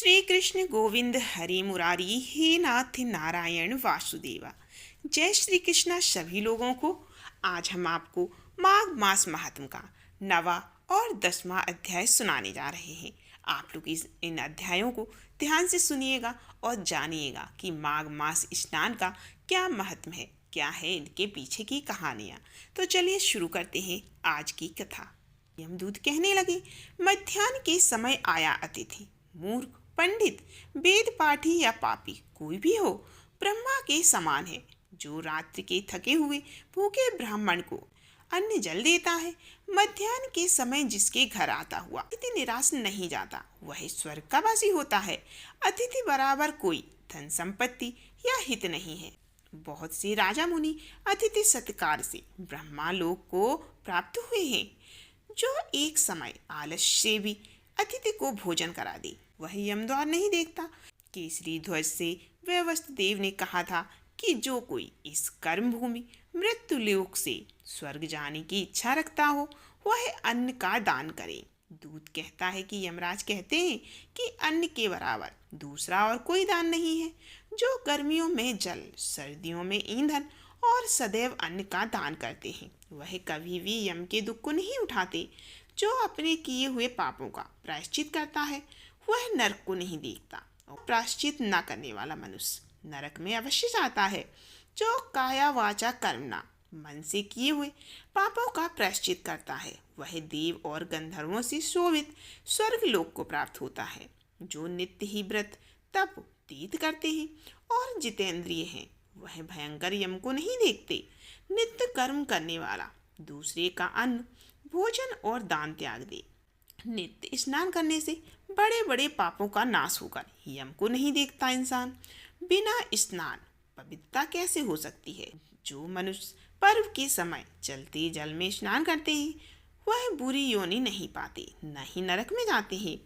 श्री कृष्ण गोविंद हरि मुरारी हे नाथ नारायण वासुदेवा। जय श्री कृष्णा सभी लोगों को। आज हम आपको माघ मास महात्म का 9वां और 10वां अध्याय सुनाने जा रहे हैं। आप लोग इन अध्यायों को ध्यान से सुनिएगा और जानिएगा कि माघ मास स्नान का क्या महत्व है, क्या है इनके पीछे की कहानियाँ। तो चलिए शुरू करते हैं आज की कथा। यमदूत कहने लगे, मध्याह्न के समय आया अतिथि, मूर्ख पंडित, वेद पाठी या पापी कोई भी हो, ब्रह्मा के समान है। जो रात्रि के थके हुए भूखे ब्राह्मण को अन्न जल देता है, मध्याह्न के समय जिसके घर आता हुआ अतिथि निराश नहीं जाता, वह स्वर्ग का वासी होता है। अतिथि बराबर कोई धन संपत्ति या हित नहीं है। बहुत से राजा मुनि अतिथि सत्कार से ब्रह्मा लोक को प्राप्त हुए हैं। जो एक समय आलस्य से भी अतिथि को भोजन करा दे, वह यमद्वार नहीं देखता। केसरी ध्वज से वैवस्वत देव ने कहा था कि जो कोई इस कर्म भूमि मृत्यु लोक से स्वर्ग जाने की इच्छा रखता हो, वह अन्न का दान करे। दूत कहता है कि यमराज कहते हैं कि अन्न के बराबर दूसरा और कोई दान नहीं है। जो गर्मियों में जल, सर्दियों में ईंधन और सदैव अन्न का दान करते हैं, वह कभी भी यम के दुख को नहीं उठाते। जो अपने किए हुए पापों का प्रायश्चित करता है, वह नरक को नहीं देखता, और प्रायश्चित न करने वाला मनुष्य नरक में अवश्य जाता है। जो काया वाचा कर्मणा मन से किए हुए पापों का प्रायश्चित करता है, वह देव और गंधर्वों से शोभित स्वर्ग लोक को प्राप्त होता है। जो नित्य ही व्रत तप तीर्थ करते हैं और जितेंद्रिय हैं, वह भयंकर यम को नहीं देखते। नित्य कर्म करने वाला दूसरे का अन्न, भोजन और दान त्याग दे। नित्य स्नान करने से बड़े बड़े पापों का नाश होकर यम को नहीं देखता इंसान। बिना स्नान पवित्रता कैसे हो सकती है। जो मनुष्य पर्व के समय चलते जल में स्नान करते हैं, वह बुरी योनि नहीं पाते, न ही नरक में जाते हैं।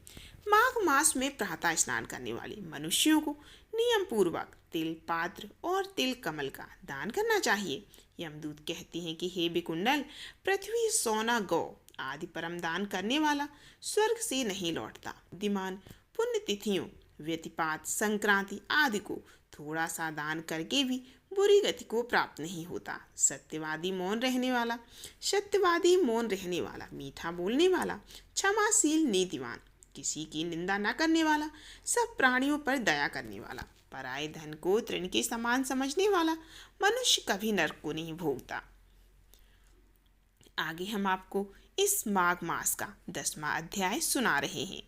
माघ मास में प्रातः स्नान करने वाले मनुष्यों को नियम पूर्वक तिल पात्र और तिल कमल का दान करना चाहिए। यमदूत कहते हैं कि हे विकुंडल, पृथ्वी, सोना, गौ आदि परम दान करने वाला स्वर्ग से नहीं लौटता। बुद्धिमान पुण्य तिथियों, व्यतिपात, संक्रांति आदि को थोड़ा सा दान करके भी बुरी गति को प्राप्त नहीं होता। सत्यवादी मौन रहने वाला, मीठा बोलने वाला, क्षमाशील, नीतिवान, किसी की निंदा न करने वाला, सब प्राणियों पर दया करने वाला, पराये धन को तृण के समान समझने वाला मनुष्य कभी नरक को नहीं भोगता। आगे हम आपको इस माघ मास का 10वां अध्याय सुना रहे हैं।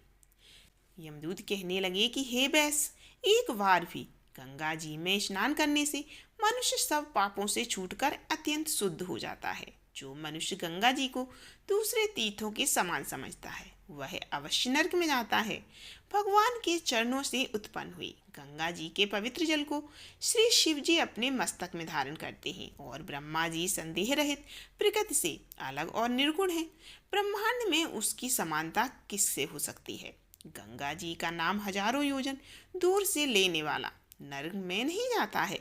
यमदूत कहने लगे कि हे बैस, एक बार भी गंगा जी में स्नान करने से मनुष्य सब पापों से छूटकर अत्यंत शुद्ध हो जाता है। जो मनुष्य गंगा जी को दूसरे तीर्थों के समान समझता है, वह अवश्य नरक में जाता है। भगवान के चरणों से उत्पन्न हुई गंगा जी के पवित्र जल को श्री शिव जी अपने मस्तक में धारण करते हैं, और ब्रह्मा जी संदेह रहित प्रकृति से अलग और निर्गुण है। ब्रह्मांड में उसकी समानता किससे हो सकती है। गंगा जी का नाम हजारों योजन दूर से लेने वाला नरक में नहीं जाता है।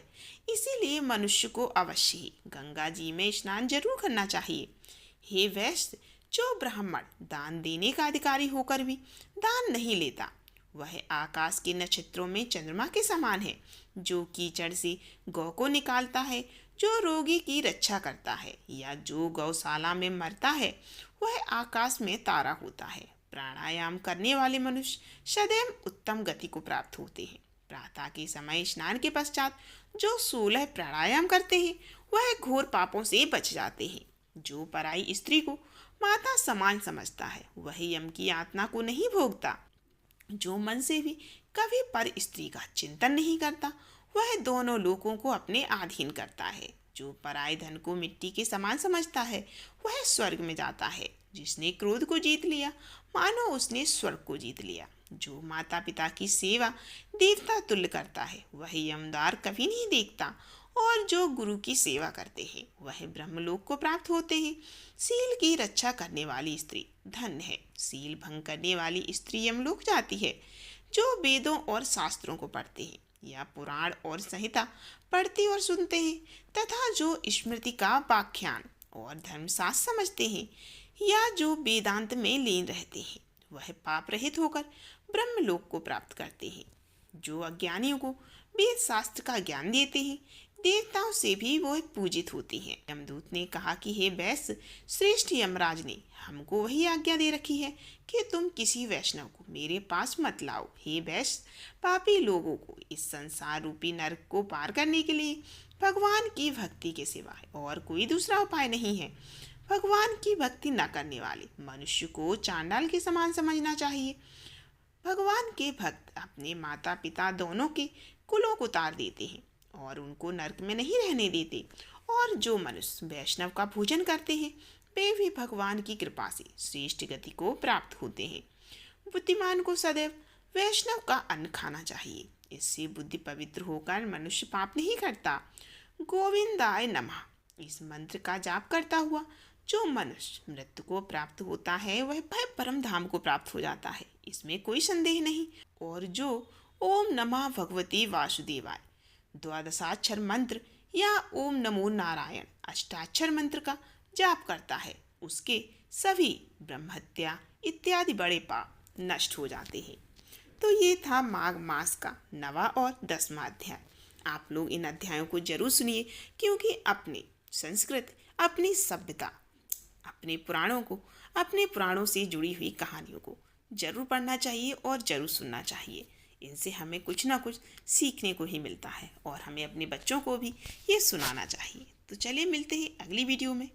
इसीलिए मनुष्य को अवश्य ही गंगा जी में स्नान जरूर करना चाहिए। हे वैश्य, जो ब्राह्मण दान देने का अधिकारी होकर भी दान नहीं लेता, वह आकाश के नक्षत्रों में चंद्रमा के समान है। जो कीचड़ से गौ को निकालता है, जो रोगी की रक्षा करता है, या जो गौशाला में मरता है, वह आकाश में तारा होता है। प्राणायाम करने वाले मनुष्य सदैव उत्तम गति को प्राप्त होते हैं। प्रातः के समय स्नान के पश्चात जो 16 प्राणायाम करते हैं, वह घोर पापों से बच जाते हैं। जो पराई स्त्री को माता समान समझता है, वह यम की यातना को नहीं भोगता। जो मन से भी कभी पर स्त्री का चिंतन नहीं करता, वह दोनों लोकों को अपने अधीन करता है। जो पराये धन को मिट्टी के समान समझता है, वह स्वर्ग में जाता है। जिसने क्रोध को जीत लिया, मानो उसने स्वर्ग को जीत लिया। जो माता पिता की सेवा देवता तुल्य करता है, वह यमद्वार कभी नहीं देखता। और जो गुरु की सेवा करते हैं, वह ब्रह्मलोक को प्राप्त होते हैं। सील की रक्षा करने वाली स्त्री धन्य है। सील भंग करने वाली स्त्री यमलोक जाती है। जो वेदों और शास्त्रों को पढ़ते हैं, या पुराण और संहिता पढ़ते और सुनते हैं, तथा जो स्मृति का व्याख्यान और धर्मशास्त्र समझते हैं, या जो वेदांत में लीन रहते हैं, वह पाप रहित होकर ब्रह्मलोक को प्राप्त करते हैं। जो अज्ञानियों को वेद शास्त्र का ज्ञान देते हैं, देवताओं से भी वो पूजित होती हैं। यमदूत ने कहा कि हे वैश्य श्रेष्ठ यमराज ने हमको वही आज्ञा दे रखी है कि तुम किसी वैष्णव को मेरे पास मत लाओ। हे वैश्य, पापी लोगों को इस संसार रूपी नरक को पार करने के लिए भगवान की भक्ति के सिवाय और कोई दूसरा उपाय नहीं है। भगवान की भक्ति न करने वाले मनुष्य को चांडाल के समान समझना चाहिए। भगवान के भक्त अपने माता पिता दोनों के कुलों को तार देते हैं और उनको नरक में नहीं रहने देते। और जो मनुष्य वैष्णव का पूजन करते हैं वे भी भगवान की कृपा से श्रेष्ठ गति को प्राप्त होते हैं। बुद्धिमान को सदैव वैष्णव का अन्न खाना चाहिए। इससे बुद्धि पवित्र होकर मनुष्य पाप नहीं करता। गोविंदाय नमः इस मंत्र का जाप करता हुआ जो मनुष्य मृत्यु को प्राप्त होता है वह भय परम धाम को प्राप्त हो जाता है, इसमें कोई संदेह नहीं। और जो ओम नमः भगवते वासुदेवाय द्वादशाक्षर मंत्र या ओम नमो नारायण अष्टाक्षर मंत्र का जाप करता है उसके सभी ब्रह्महत्या इत्यादि बड़े पाप नष्ट हो जाते हैं। तो ये था माघ मास का 9वां और 10वां अध्याय। आप लोग इन अध्यायों को जरूर सुनिए, क्योंकि अपनी संस्कृति, अपनी सभ्यता, अपने पुराणों से जुड़ी हुई कहानियों को जरूर पढ़ना चाहिए और जरूर सुनना चाहिए। इनसे हमें कुछ ना कुछ सीखने को ही मिलता है और हमें अपने बच्चों को भी ये सुनाना चाहिए। तो चलिए मिलते हैं अगली वीडियो में।